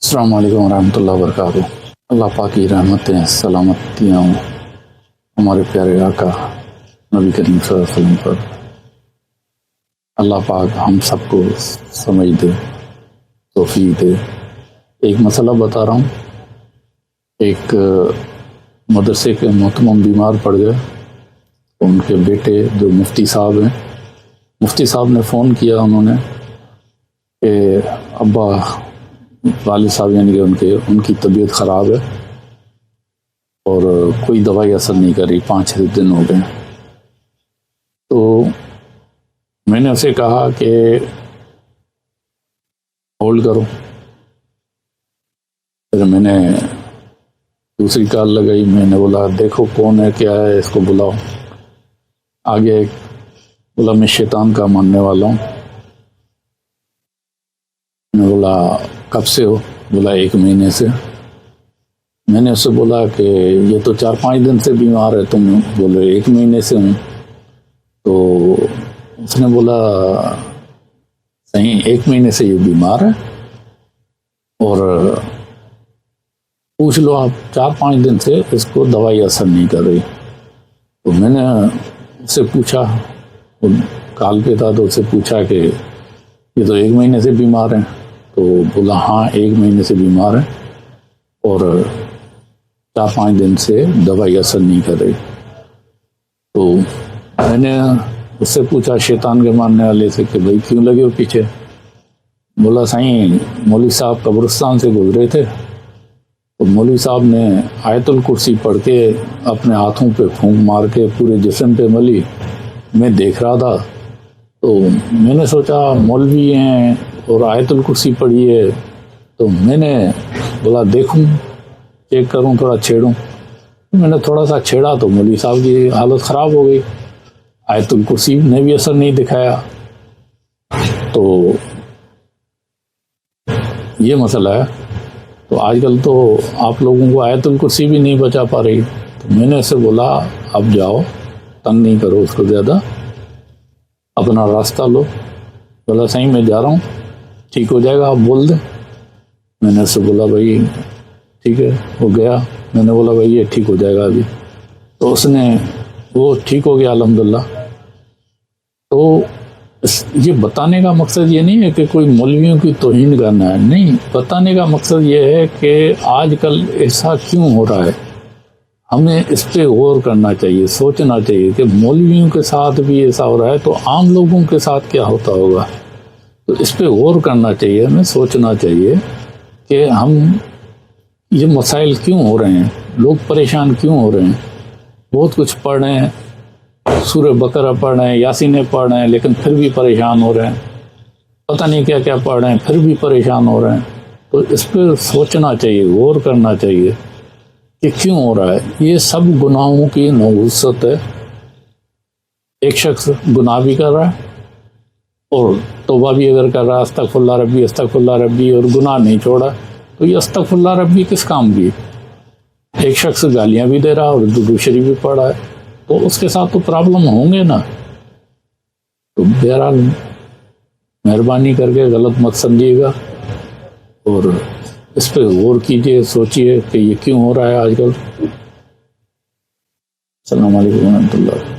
السلام علیکم ورحمۃ اللہ وبرکاتہ۔ اللہ پاک کی رحمتیں سلامتیاں ہمارے پیارے آقا نبی کریم صلی اللہ علیہ وسلم پر۔ اللہ پاک ہم سب کو سمجھ دے، توفیق دے۔ ایک مسئلہ بتا رہا ہوں، ایک مدرسے کے محترم بیمار پڑ گئے، ان کے بیٹے جو مفتی صاحب ہیں، مفتی صاحب نے فون کیا، انہوں نے کہ ابا والد صاحب یعنی کہ ان کی طبیعت خراب ہے اور کوئی دوائی اثر نہیں کر رہی، 5-6 دن ہو گئے۔ تو میں نے اسے کہا کہ ہولڈ کرو، پھر میں نے دوسری کال لگائی، میں نے بولا دیکھو کون ہے، کیا ہے، اس کو بلاؤ۔ آگے بولا میں شیطان کا ماننے والا ہوں۔ میں بولا کب سے ہو؟ بولا 1 مہینے سے۔ میں نے اس سے بولا کہ یہ تو 4-5 دن سے بیمار ہے، تم بولے 1 مہینے سے ہوں۔ تو اس نے بولا صحیح 1 مہینے سے یہ بیمار ہے اور پوچھ لو آپ 4-5 دن سے اس کو دوائی اثر نہیں کر رہی۔ تو میں نے اس سے پوچھا، کال پہ تھا تو اس سے پوچھا کہ یہ تو 1 مہینے سے بیمار ہیں؟ تو بولا ہاں 1 مہینے سے بیمار ہے اور 4-5 دن سے دوائی اثر نہیں کر رہی۔ تو میں نے اس سے پوچھا شیطان کے ماننے والے سے کہ بھائی کیوں لگے ہو پیچھے؟ بولا سائیں مولوی صاحب قبرستان سے گزرے تھے تو مولوی صاحب نے آیت الکرسی پڑھ کے اپنے ہاتھوں پہ پھونک مار کے پورے جسم پہ ملی، میں دیکھ رہا تھا۔ تو میں نے سوچا مولوی ہیں اور آیت الکرسی پڑھی ہے، تو میں نے بولا دیکھوں، چیک کروں، تھوڑا چھیڑوں۔ میں نے تھوڑا سا چھیڑا تو مولوی صاحب کی حالت خراب ہو گئی، آیت الکرسی نے بھی اثر نہیں دکھایا۔ تو یہ مسئلہ ہے۔ تو آج کل تو آپ لوگوں کو آیت الکرسی بھی نہیں بچا پا رہی۔ تو میں نے اسے بولا اب جاؤ، تنگ نہیں کرو اس کو زیادہ، اپنا راستہ لو۔ بولا صحیح میں جا رہا ہوں، ٹھیک ہو جائے گا، آپ بول دیں۔ میں نے اس سے بولا بھائی ٹھیک ہے، وہ گیا۔ میں نے بولا بھائی یہ ٹھیک ہو جائے گا ابھی، تو اس نے وہ ٹھیک ہو گیا الحمدللہ۔ تو یہ بتانے کا مقصد یہ نہیں ہے کہ کوئی مولویوں کی توہین کرنا ہے، نہیں، بتانے کا مقصد یہ ہے کہ آج کل ایسا کیوں ہو رہا ہے، ہمیں اس پہ غور کرنا چاہیے، سوچنا چاہیے کہ مولویوں کے ساتھ بھی ایسا ہو رہا ہے تو عام لوگوں کے ساتھ کیا ہوتا ہوگا۔ تو اس پہ غور کرنا چاہیے، ہمیں سوچنا چاہیے کہ ہم یہ مسائل کیوں ہو رہے ہیں، لوگ پریشان کیوں ہو رہے ہیں۔ بہت کچھ پڑھ رہے ہیں، سورہ بقرہ پڑھ رہے ہیں، یاسینیں پڑھ رہے ہیں، لیکن پھر بھی پریشان ہو رہے ہیں، پتہ نہیں کیا کیا پڑھ رہے ہیں، پھر بھی پریشان ہو رہے ہیں۔ تو اس پہ سوچنا چاہیے، غور کرنا چاہیے کہ کیوں ہو رہا ہے۔ یہ سب گناہوں کی نحوست ہے۔ ایک شخص گناہ بھی کر رہا ہے اور توبہ بھی اگر کر رہا ہے، استغفر اللہ ربی استغفر اللہ ربی، اور گناہ نہیں چھوڑا، تو یہ استغفر اللہ ربی کس کام کی؟ ایک شخص گالیاں بھی دے رہا اور درود شریف بھی پڑھ رہا ہے، تو اس کے ساتھ تو پرابلم ہوں گے نا۔ تو بہرحال مہربانی کر کے غلط مت سمجھیے گا اور اس پہ غور کیجیے، سوچیے کہ یہ کیوں ہو رہا ہے آج کل۔ السلام علیکم ورحمۃ اللہ۔